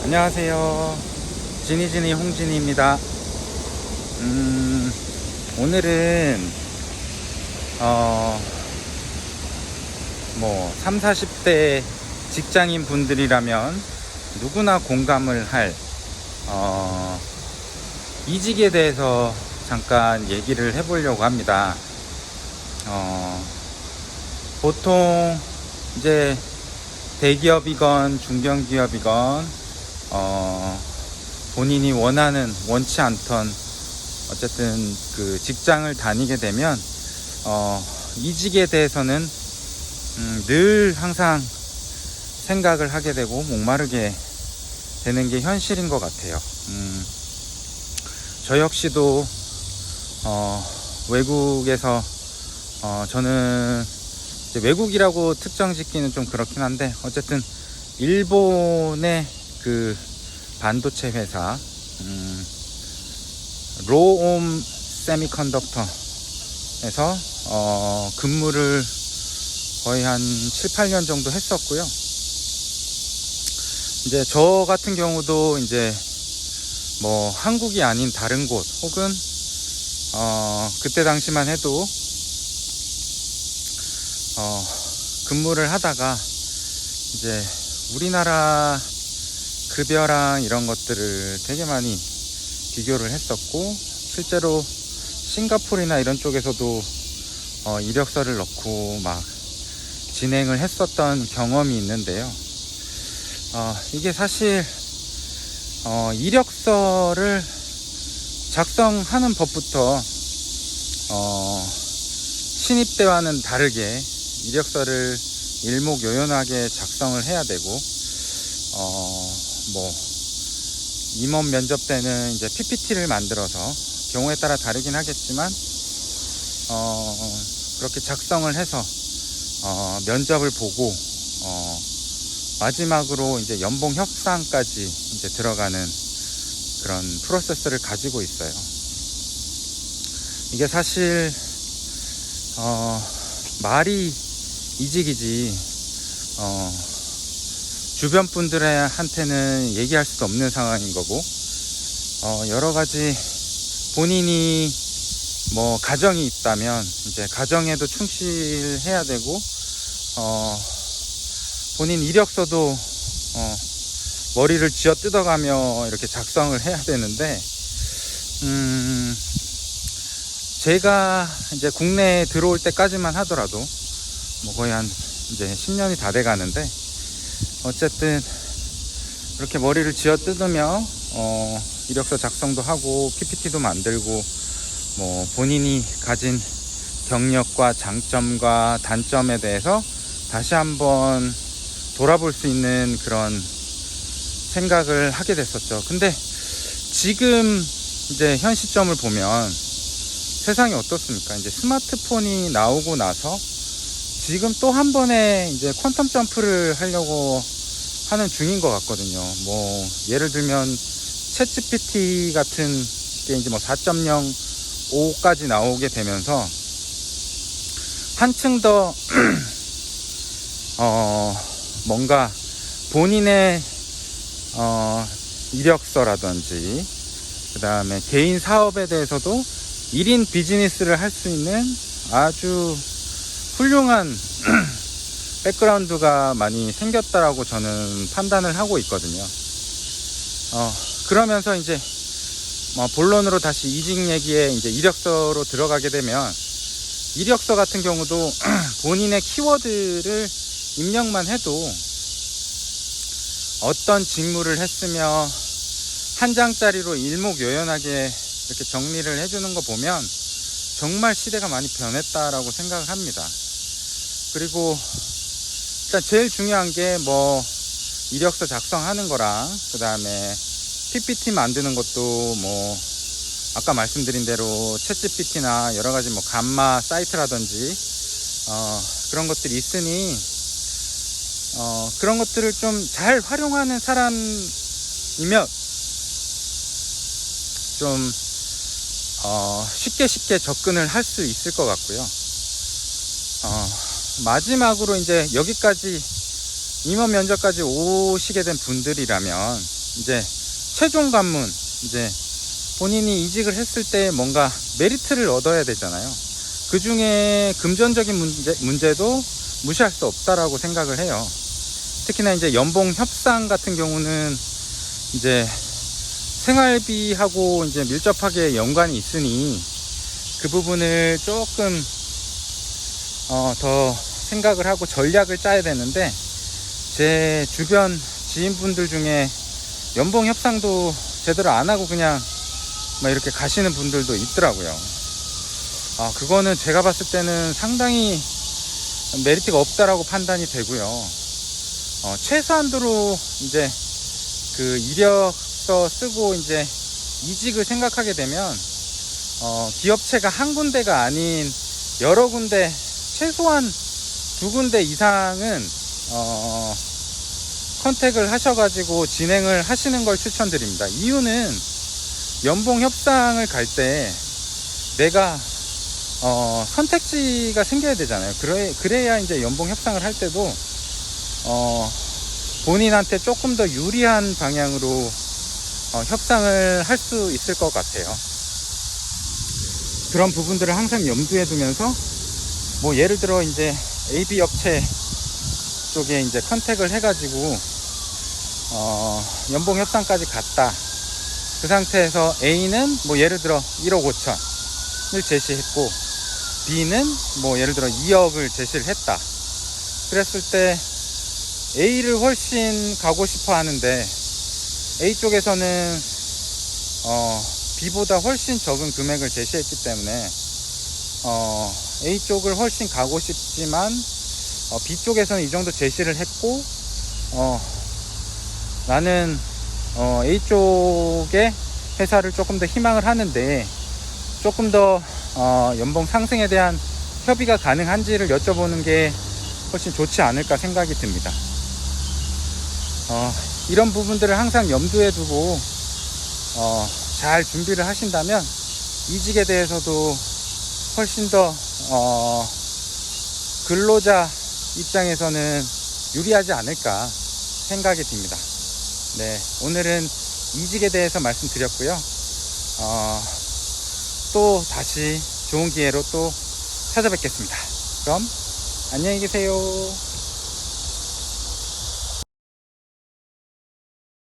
안녕하세요. 지니지니 홍진이입니다. 오늘은 3, 40대 직장인 분들이라면 누구나 공감을 할 이직에 대해서 잠깐 얘기를 해보려고 합니다. 보통 이제 대기업이건 중견기업이건 본인이 원치 않던 어쨌든 그 직장을 다니게 되면 이직에 대해서는 늘 항상 생각을 하게 되고 목마르게 되는 게 현실인 것 같아요. 저 역시도 외국에서 저는 이제 외국이라고 특정 짓기는 좀 그렇긴 한데 어쨌든 일본의 그 반도체 회사 로옴 세미컨덕터에서 근무를 거의 한 7, 8년 정도 했었고요. 이제 저 같은 경우도 이제 뭐 한국이 아닌 다른 곳 혹은 그때 당시만 해도 근무를 하다가 이제 우리나라 급여랑 이런 것들을 되게 많이 비교를 했었고, 실제로 싱가포르나 이런 쪽에서도 이력서를 넣고 막 진행을 했었던 경험이 있는데요. 이게 사실 이력서를 작성하는 법부터 신입 때와는 다르게 이력서를 일목요연하게 작성을 해야 되고, 임원 면접 때는 이제 PPT를 만들어서 경우에 따라 다르긴 하겠지만 그렇게 작성을 해서 면접을 보고 마지막으로 이제 연봉 협상까지 이제 들어가는 그런 프로세스를 가지고 있어요. 이게 사실 말이 이직이지 주변 분들한테는 얘기할 수도 없는 상황인 거고, 여러 가지 본인이 뭐 가정이 있다면 이제 가정에도 충실해야 되고, 본인 이력서도 머리를 쥐어 뜯어가며 이렇게 작성을 해야 되는데, 제가 이제 국내에 들어올 때까지만 하더라도 뭐 거의 한 이제 10년이 다 돼 가는데, 어쨌든 이렇게 머리를 쥐어 뜯으며 이력서 작성도 하고 PPT도 만들고 뭐 본인이 가진 경력과 장점과 단점에 대해서 다시 한번 돌아볼 수 있는 그런 생각을 하게 됐었죠. 근데 지금 이제 현 시점을 보면 세상이 어떻습니까? 이제 스마트폰이 나오고 나서 지금 또 한 번에 이제 퀀텀 점프를 하려고 하는 중인 것 같거든요. 뭐 예를 들면 챗GPT 같은 게 이제 뭐 4.05까지 나오게 되면서 한층 더 뭔가 본인의 이력서라든지 그 다음에 개인 사업에 대해서도 1인 비즈니스를 할 수 있는 아주 훌륭한 백그라운드가 많이 생겼다라고 저는 판단을 하고 있거든요. 그러면서 이제 본론으로 다시 이직 얘기에 이제 이력서로 들어가게 되면, 이력서 같은 경우도 본인의 키워드를 입력만 해도 어떤 직무를 했으며 한 장짜리로 일목요연하게 이렇게 정리를 해주는 거 보면 정말 시대가 많이 변했다라고 생각을 합니다. 그리고 일단 제일 중요한 게 뭐 이력서 작성하는 거랑 그 다음에 PPT 만드는 것도 뭐 아까 말씀드린 대로 챗GPT나 여러 가지 뭐 감마 사이트라든지 그런 것들이 있으니 그런 것들을 좀 잘 활용하는 사람이면 좀 쉽게 접근을 할 수 있을 것 같고요. 마지막으로 이제 여기까지 임원 면접까지 오시게 된 분들이라면 이제 최종 관문, 이제 본인이 이직을 했을 때 뭔가 메리트를 얻어야 되잖아요. 그 중에 금전적인 문제도 무시할 수 없다라고 생각을 해요. 특히나 이제 연봉 협상 같은 경우는 이제 생활비하고 이제 밀접하게 연관이 있으니 그 부분을 조금 더 생각을 하고 전략을 짜야 되는데, 제 주변 지인분들 중에 연봉 협상도 제대로 안 하고 그냥 막 이렇게 가시는 분들도 있더라고요. 그거는 제가 봤을 때는 상당히 메리트가 없다라고 판단이 되고요. 최소한도로 이제 그 이력서 쓰고 이제 이직을 생각하게 되면 기업체가 한 군데가 아닌 여러 군데, 최소한 2군데 이상은 컨택을 하셔가지고 진행을 하시는 걸 추천드립니다. 이유는 연봉 협상을 갈 때 내가 선택지가 생겨야 되잖아요. 그래야 이제 연봉 협상을 할 때도 본인한테 조금 더 유리한 방향으로 협상을 할 수 있을 것 같아요. 그런 부분들을 항상 염두에 두면서, 뭐 예를 들어 이제 AB 업체 쪽에 이제 컨택을 해가지고 연봉 협상까지 갔다. 그 상태에서 A는 뭐 예를 들어 1억 5천을 제시했고, B는 뭐 예를 들어 2억을 제시를 했다. 그랬을 때 A를 훨씬 가고 싶어 하는데 A 쪽에서는 B보다 훨씬 적은 금액을 제시했기 때문에 A 쪽을 훨씬 가고 싶지만 B 쪽에서는 이 정도 제시를 했고, 나는 A 쪽의 회사를 조금 더 희망을 하는데 조금 더 연봉 상승에 대한 협의가 가능한지를 여쭤보는 게 훨씬 좋지 않을까 생각이 듭니다. 이런 부분들을 항상 염두에 두고 잘 준비를 하신다면 이직에 대해서도 훨씬 더 근로자 입장에서는 유리하지 않을까 생각이 듭니다. 네, 오늘은 이직에 대해서 말씀드렸고요. 또 다시 좋은 기회로 또 찾아뵙겠습니다. 그럼 안녕히 계세요.